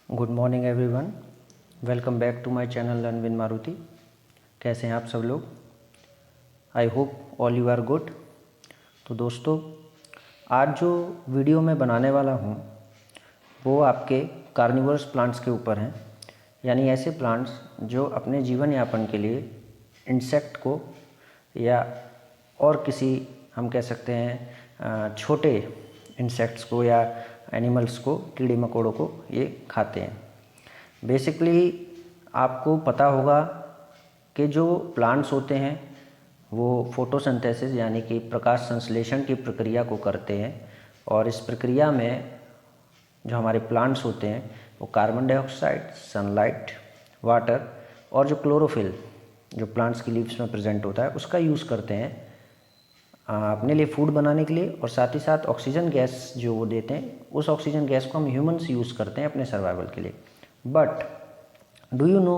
Good morning everyone, welcome back to my channel learn with Maruti. कैसे हैं आप सब लोग? I hope all you are good. तो दोस्तों, आज जो वीडियो मैं बनाने वाला हूँ वो आपके कार्निवोरस प्लांट्स के ऊपर हैं, यानी ऐसे प्लांट्स जो अपने जीवन यापन के लिए इंसेक्ट को या और किसी हम कह सकते हैं छोटे इंसेक्ट्स को या एनिमल्स को, कीड़े मकोड़ों को ये खाते हैं। बेसिकली आपको पता होगा कि जो प्लांट्स होते हैं वो फोटोसिंथेसिस यानी कि प्रकाश संश्लेषण की प्रक्रिया को करते हैं, और इस प्रक्रिया में जो हमारे प्लांट्स होते हैं वो कार्बन डाइऑक्साइड, सनलाइट, वाटर और जो क्लोरोफिल जो प्लांट्स की लीव्स में प्रेजेंट होता है उसका यूज़ करते हैं अपने लिए फूड बनाने के लिए, और साथ ही साथ ऑक्सीजन गैस जो वो देते हैं उस ऑक्सीजन गैस को हम ह्यूमंस यूज़ करते हैं अपने सर्वाइवल के लिए। बट डू यू नो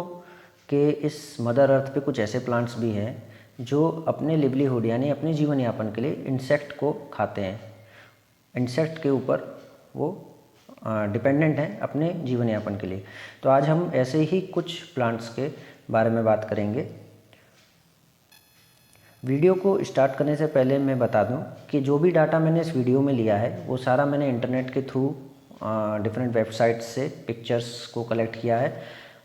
कि इस मदर अर्थ पे कुछ ऐसे प्लांट्स भी हैं जो अपने लिवलीहुड यानी अपने जीवन यापन के लिए इंसेक्ट को खाते हैं, इंसेक्ट के ऊपर वो डिपेंडेंट हैं अपने जीवन यापन के लिए। तो आज हम ऐसे ही कुछ प्लांट्स के बारे में बात करेंगे। वीडियो को स्टार्ट करने से पहले मैं बता दूं कि जो भी डाटा मैंने इस वीडियो में लिया है वो सारा मैंने इंटरनेट के थ्रू डिफरेंट वेबसाइट्स से पिक्चर्स को कलेक्ट किया है,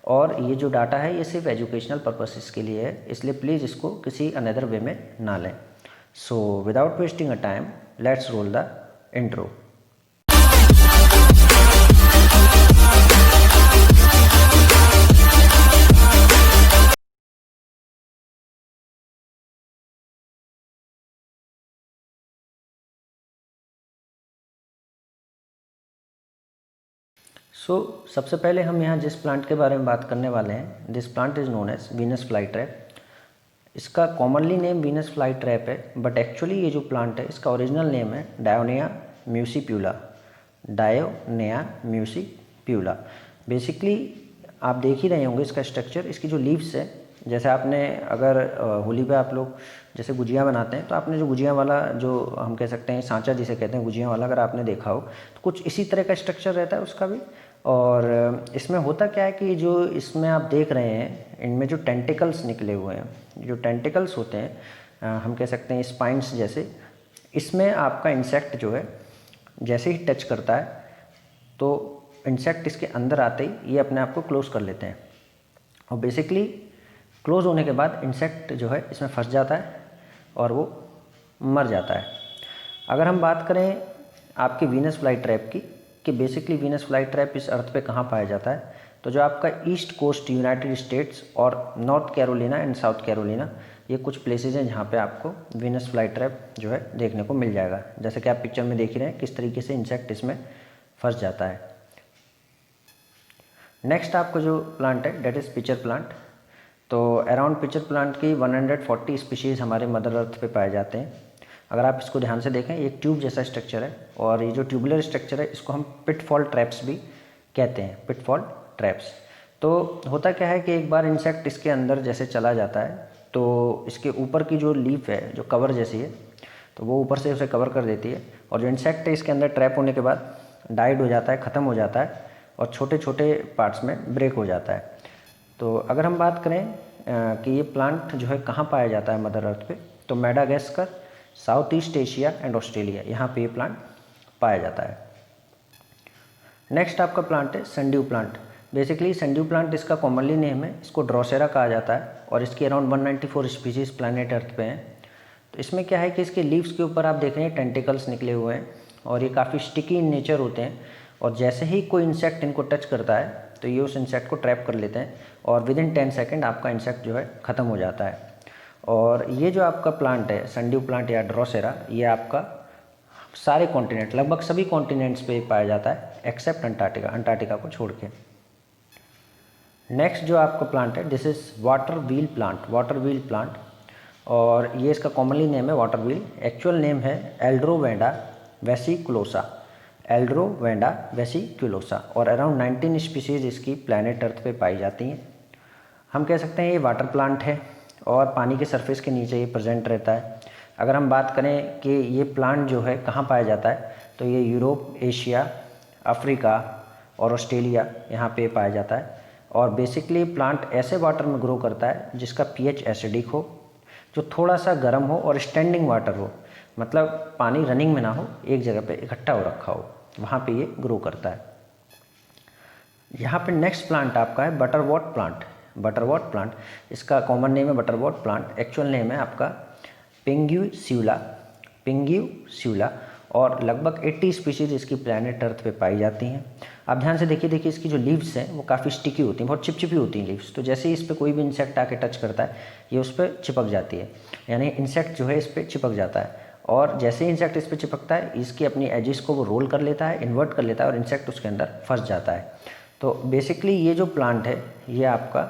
और ये जो डाटा है ये सिर्फ एजुकेशनल पर्पसेस के लिए है, इसलिए प्लीज़ इसको किसी अनदर वे में ना लें। So without wasting a time, let's roll the intro. सबसे पहले हम यहाँ जिस प्लांट के बारे में बात करने वाले हैं, this plant is known as Venus fly trap. इसका commonly name Venus fly trap है, बट एक्चुअली ये जो प्लांट है इसका ओरिजिनल नेम है Dionaea muscipula. Dionaea muscipula. Basically आप देख ही रहे होंगे इसका स्ट्रक्चर, इसकी जो लीव्स है, जैसे आपने अगर होली पे आप लोग जैसे गुजिया बनाते हैं तो आपने जो गुजिया वाला जो हम कह सकते हैं सांचा जिसे कहते हैं गुजिया वाला, अगर आपने देखा हो तो कुछ इसी तरह का स्ट्रक्चर रहता है उसका भी। और इसमें होता क्या है कि जो इसमें आप देख रहे हैं इनमें जो टेंटिकल्स निकले हुए हैं, जो टेंटिकल्स होते हैं हम कह सकते हैं स्पाइंस जैसे, इसमें आपका इंसेक्ट जो है जैसे ही टच करता है तो इंसेक्ट इसके अंदर आते ही ये अपने आप को क्लोज कर लेते हैं, और बेसिकली क्लोज होने के बाद इंसेक्ट जो है इसमें फंस जाता है और वो मर जाता है। अगर हम बात करें आपकी वीनस फ्लाई ट्रैप की, कि बेसिकली वीनस फ्लाई ट्रैप इस अर्थ पे कहाँ पाया जाता है, तो जो आपका ईस्ट कोस्ट यूनाइटेड स्टेट्स और north Carolina and south Carolina, ये कुछ प्लेसेस हैं जहाँ पे आपको वीनस फ्लाई ट्रैप जो है देखने को मिल जाएगा। जैसे कि आप पिक्चर में देख ही रहे हैं किस तरीके से इंसेक्ट इसमें फंस जाता है। नेक्स्ट आपका जो प्लांट है डेट इज़ पिचर प्लांट। तो अराउंड पिचर प्लांट की 140 स्पीशीज़ हमारे मदर अर्थ पे पाए जाते हैं। अगर आप इसको ध्यान से देखें, एक ट्यूब जैसा स्ट्रक्चर है, और ये जो ट्यूबुलर स्ट्रक्चर है इसको हम पिटफॉल ट्रैप्स भी कहते हैं, पिटफॉल ट्रैप्स। तो होता क्या है कि एक बार इंसेक्ट इसके अंदर जैसे चला जाता है तो इसके ऊपर की जो लीफ है जो कवर जैसी है तो वो ऊपर से उसे कवर कर देती है, और जो इंसेक्ट है इसके अंदर ट्रैप होने के बाद डाइड हो जाता है, ख़त्म हो जाता है, और छोटे छोटे पार्ट्स में ब्रेक हो जाता है। तो अगर हम बात करें कि ये प्लांट जो है कहाँ पाया जाता है मदर अर्थ पे, तो Madagascar, south east Asia and Australia, यहाँ पे ये प्लांट पाया जाता है। नेक्स्ट आपका प्लांट है sundew plant. Basically sundew plant इसका कॉमनली नेम है, इसको ड्रोसेरा कहा जाता है, और इसकी अराउंड 194 स्पीशीज़ प्लानट अर्थ पे हैं। तो इसमें क्या है कि इसके लीव्स के ऊपर आप देख रहे हैं टेंटिकल्स निकले हुए हैं, और ये काफ़ी स्टिकी इन नेचर होते हैं, और जैसे ही कोई इंसेक्ट इनको टच करता है तो ये उस इंसेक्ट को ट्रैप कर लेते हैं, और विद इन 10 सेकेंड आपका इंसेक्ट जो है ख़त्म हो जाता है। और ये जो आपका प्लांट है सनड्यू प्लांट या ड्रोसेरा, ये आपका सारे कॉन्टिनेंट, लगभग सभी कॉन्टिनेंट्स पे पाया जाता है एक्सेप्ट अंटार्कटिका, अंटार्कटिका को छोड़ के। नेक्स्ट जो आपका प्लांट है this is water wheel plant, water wheel plant, और ये इसका कॉमनली नेम है वाटर व्हील। एक्चुअल नेम है एल्ड्रोवेंडा वेसिकुलोसा, एल्ड्रोवेंडा वेसिकुलोसा, और अराउंड 19 स्पीशीज़ इसकी प्लैनेट अर्थ पे पाई जाती हैं। हम कह सकते हैं ये वाटर प्लांट है और पानी के सरफेस के नीचे ये प्रेजेंट रहता है। अगर हम बात करें कि ये प्लांट जो है कहाँ पाया जाता है, तो ये यूरोप, एशिया, अफ्रीका और ऑस्ट्रेलिया यहाँ पे पाया जाता है। और बेसिकली प्लांट ऐसे वाटर में ग्रो करता है जिसका पीएच एसिडिक हो, जो थोड़ा सा गर्म हो और स्टैंडिंग वाटर हो, मतलब पानी रनिंग में ना हो, एक जगह पे इकट्ठा हो रखा हो, वहाँ पे ये ग्रो करता है। यहाँ पे नेक्स्ट प्लांट आपका है बटरवॉट प्लांट। बटरवॉट प्लांट, इसका कॉमन नेम है बटरवॉट प्लांट, एक्चुअल नेम है आपका पिंग्यूसिउला। पिंग्यूसिउला और लगभग 80 स्पीशीज़ इसकी प्लैनेट अर्थ पे पाई जाती हैं। आप ध्यान से देखिए इसकी जो लीव्स हैं वो काफ़ी स्टिकी होती हैं, बहुत चिपचिपी होती हैं लीव्स। तो जैसे ही इस पर कोई भी इंसेक्ट आके टच करता है ये उस पर चिपक जाती है, यानी इंसेक्ट जो है इस पर चिपक जाता है। और जैसे ही इंसेक्ट इस पर चिपकता है इसकी अपनी एजिस को वो रोल कर लेता है, इन्वर्ट कर लेता है और इंसेक्ट उसके अंदर फंस जाता है। तो बेसिकली ये जो प्लांट है ये आपका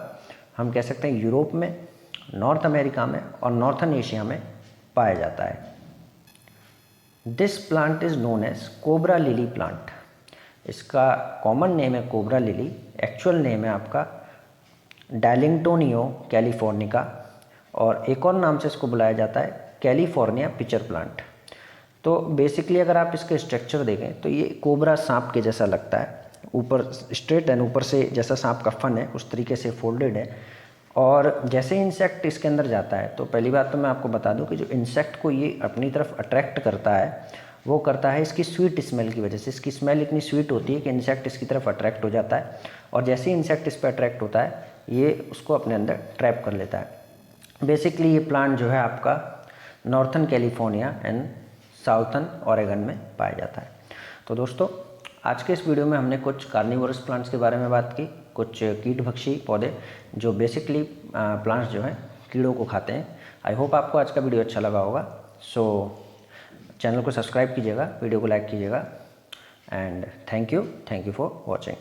हम कह सकते हैं यूरोप में, नॉर्थ अमेरिका में और नॉर्थन एशिया में पाया जाता है। This plant is known as cobra lily plant. इसका कॉमन नेम है कोबरा लिली, एक्चुअल नेम है आपका डायलिंगटोनियो कैलिफोर्निका, और एक और नाम से इसको बुलाया जाता है कैलिफोर्निया पिचर प्लांट। तो बेसिकली अगर आप इसके स्ट्रक्चर देखें तो ये कोबरा सांप के जैसा लगता है, ऊपर स्ट्रेट है, ऊपर से जैसा सांप का फन है उस तरीके से फोल्डेड है। और जैसे ही इंसेक्ट इसके अंदर जाता है तो पहली बात तो मैं आपको बता दूं कि जो इंसेक्ट को ये अपनी तरफ अट्रैक्ट करता है वो करता है इसकी स्वीट स्मेल की वजह से। इसकी स्मेल इतनी स्वीट होती है कि इंसेक्ट इसकी तरफ अट्रैक्ट हो जाता है, और जैसे ही इंसेक्ट इस पर अट्रैक्ट होता है ये उसको अपने अंदर ट्रैप कर लेता है। बेसिकली ये प्लांट जो है आपका northern California and southern Oregon में पाया जाता है। तो दोस्तों आज के इस वीडियो में हमने कुछ कार्निवोरस प्लांट्स के बारे में बात की, कुछ कीटभक्षी पौधे जो बेसिकली प्लांट्स जो हैं कीड़ों को खाते हैं। आई होप आपको आज का वीडियो अच्छा लगा होगा। सो चैनल को सब्सक्राइब कीजिएगा, वीडियो को लाइक कीजिएगा, and thank you for watching.